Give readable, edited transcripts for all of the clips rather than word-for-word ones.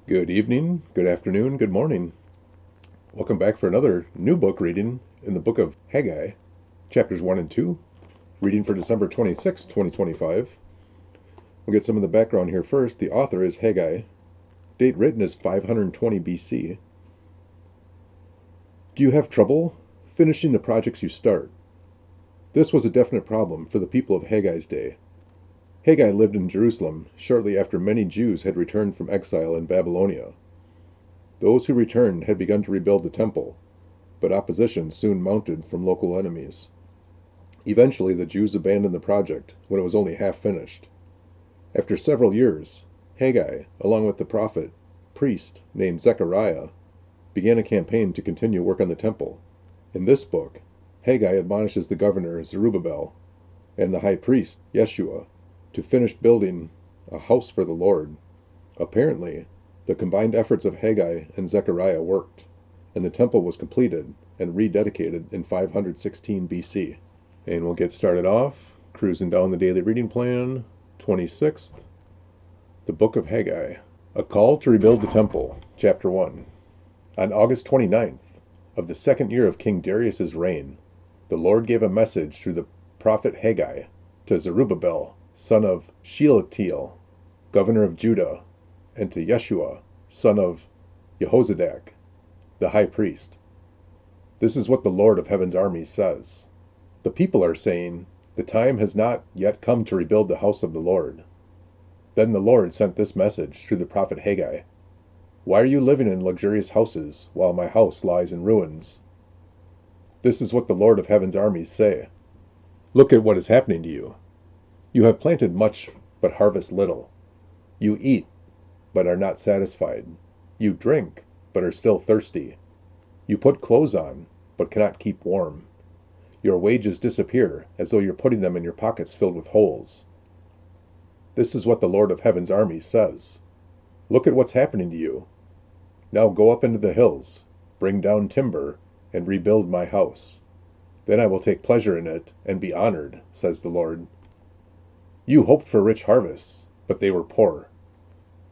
Good evening, good afternoon, good morning. Welcome back for another new book reading in the book of Haggai, chapters 1 and 2, reading for December 26, 2025. We'll get some of the background here first. The author is Haggai. Date written is 520 BC. Do you have trouble finishing the projects you start? This was a definite problem for the people of Haggai's day. Haggai lived in Jerusalem shortly after many Jews had returned from exile in Babylonia. Those who returned had begun to rebuild the temple, but opposition soon mounted from local enemies. Eventually, the Jews abandoned the project when it was only half finished. After several years, Haggai, along with the prophet, priest named Zechariah, began a campaign to continue work on the temple. In this book, Haggai admonishes the governor Zerubbabel and the high priest Yeshua to finish building a house for the Lord. Apparently, the combined efforts of Haggai and Zechariah worked, and the temple was completed and rededicated in 516 BC. And we'll get started off, cruising down the daily reading plan, 26th, the book of Haggai. A call to rebuild the temple, chapter 1. On August 29th of the second year of King Darius's reign, the Lord gave a message through the prophet Haggai to Zerubbabel, son of Shealtiel, governor of Judah, and to Yeshua, son of Jehozadak, the high priest. This is what the Lord of Heaven's armies says. The people are saying, "The time has not yet come to rebuild the house of the Lord." Then the Lord sent this message through the prophet Haggai. Why are you living in luxurious houses while my house lies in ruins? This is what the Lord of Heaven's armies say. Look at what is happening to you. You have planted much but harvest little. You eat but are not satisfied. You drink but are still thirsty. You put clothes on but cannot keep warm. Your wages disappear as though you're putting them in your pockets filled with holes. This is what the Lord of Heaven's armies says. Look at what's happening to you. Now go up into the hills, bring down timber, and rebuild my house. Then I will take pleasure in it and be honored, says the Lord. You hoped for rich harvests, but they were poor.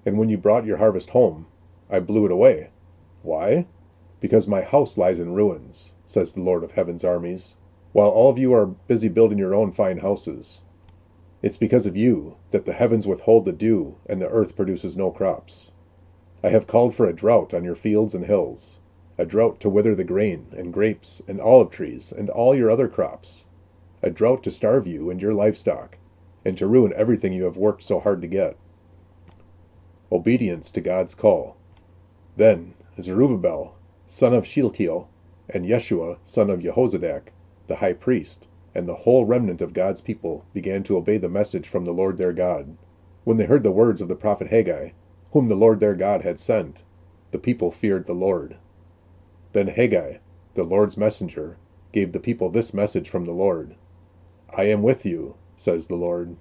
And when you brought your harvest home, I blew it away. Why? Because my house lies in ruins, says the Lord of Heaven's armies, while all of you are busy building your own fine houses. It's because of you that the heavens withhold the dew and the earth produces no crops. I have called for a drought on your fields and hills, a drought to wither the grain and grapes and olive trees and all your other crops, a drought to starve you and your livestock, and to ruin everything you have worked so hard to get. Obedience to God's call. Then Zerubbabel, son of Shealtiel, and Yeshua, son of Jehozadak, the high priest, and the whole remnant of God's people began to obey the message from the Lord their God. When they heard the words of the prophet Haggai, whom the Lord their God had sent, the people feared the Lord. Then Haggai, the Lord's messenger, gave the people this message from the Lord. I am with you, says the Lord.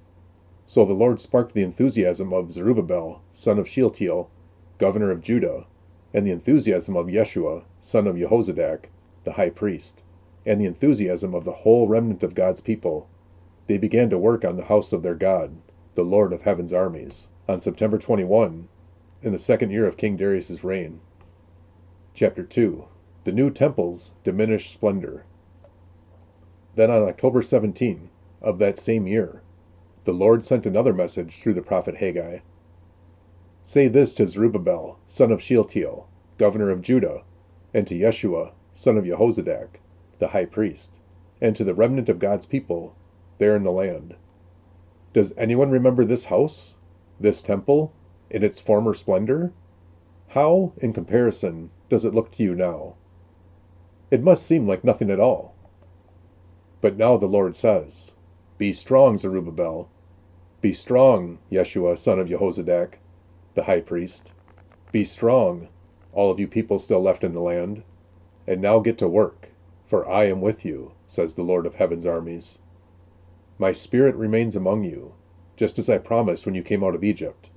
So the Lord sparked the enthusiasm of Zerubbabel, son of Shealtiel, governor of Judah, and the enthusiasm of Yeshua, son of Jehozadak, the high priest, and the enthusiasm of the whole remnant of God's people. They began to work on the house of their God, the Lord of Heaven's armies, on September 21, in the second year of King Darius's reign. Chapter 2. The New Temple's Diminished Splendor. Then on October 17 of that same year, the Lord sent another message through the prophet Haggai. Say this to Zerubbabel, son of Shealtiel, governor of Judah, and to Yeshua, son of Jehozadak, the high priest, and to the remnant of God's people there in the land. Does anyone remember this house, this temple, in its former splendor? How, in comparison, does it look to you now? It must seem like nothing at all. But now the Lord says, Be strong, Zerubbabel. Be strong, Yeshua, son of Jehozadak, the high priest. Be strong, all of you people still left in the land. And now get to work, for I am with you, says the Lord of Heaven's armies. My spirit remains among you, just as I promised when you came out of Egypt.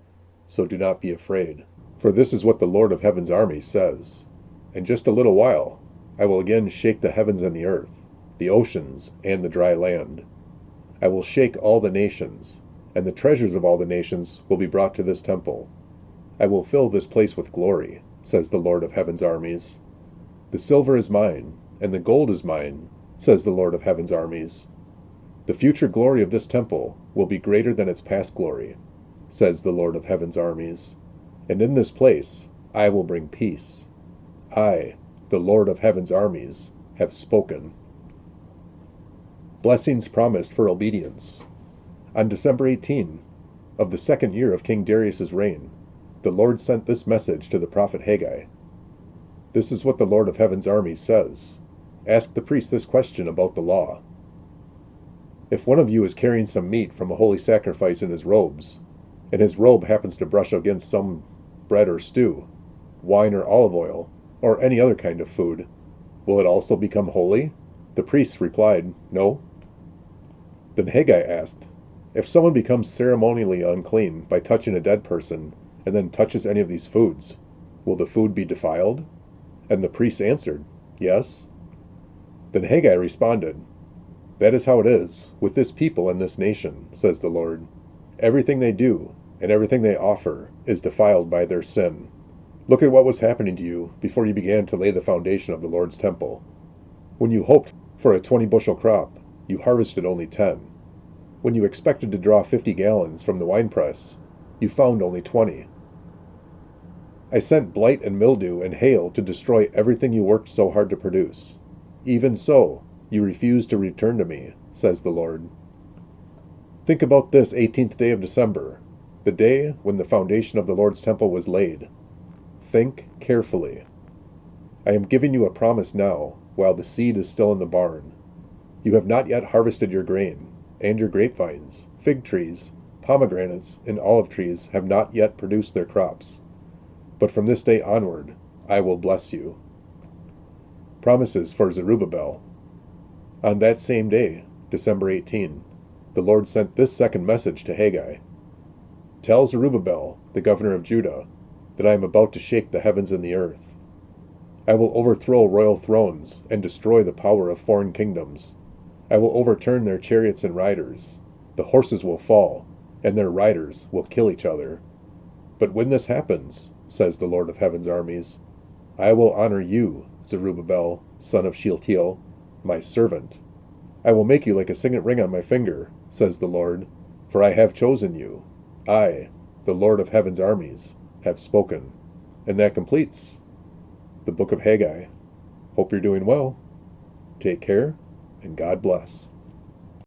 So do not be afraid. For this is what the Lord of Heaven's armies says. In just a little while, I will again shake the heavens and the earth, the oceans and the dry land. I will shake all the nations, and the treasures of all the nations will be brought to this temple. I will fill this place with glory, says the Lord of heaven's armies. The silver is mine, and the gold is mine, says the Lord of heaven's armies. The future glory of this temple will be greater than its past glory, says the Lord of heaven's armies. And in this place I will bring peace. I, the Lord of heaven's armies, have spoken. Blessings promised for obedience. On December 18, of the second year of King Darius's reign, the Lord sent this message to the prophet Haggai. This is what the Lord of heaven's armies says. Ask the priest this question about the law. If one of you is carrying some meat from a holy sacrifice in his robes, and his robe happens to brush against some bread or stew, wine or olive oil, or any other kind of food, will it also become holy? The priests replied, No. Then Haggai asked, If someone becomes ceremonially unclean by touching a dead person, and then touches any of these foods, will the food be defiled? And the priests answered, Yes. Then Haggai responded, That is how it is with this people and this nation, says the Lord. Everything they do and everything they offer is defiled by their sin. Look at what was happening to you before you began to lay the foundation of the Lord's temple. When you hoped for a 20-bushel crop, you harvested only 10. When you expected to draw 50 gallons from the winepress, you found only 20. I sent blight and mildew and hail to destroy everything you worked so hard to produce. Even so, you refuse to return to me, says the Lord. Think about this 18th day of December, the day when the foundation of the Lord's temple was laid. Think carefully. I am giving you a promise now, while the seed is still in the barn. You have not yet harvested your grain, and your grapevines, fig trees, pomegranates, and olive trees have not yet produced their crops. But from this day onward, I will bless you. Promises for Zerubbabel. On that same day, December 18, the Lord sent this second message to Haggai. Tell Zerubbabel, the governor of Judah, that I am about to shake the heavens and the earth. I will overthrow royal thrones and destroy the power of foreign kingdoms. I will overturn their chariots and riders. The horses will fall, and their riders will kill each other. But when this happens, says the Lord of heaven's armies, I will honor you, Zerubbabel, son of Shealtiel, my servant. I will make you like a signet ring on my finger, says the Lord, for I have chosen you. I, the Lord of heaven's armies, have spoken. And that completes the book of Haggai. Hope you're doing well. Take care, and God bless.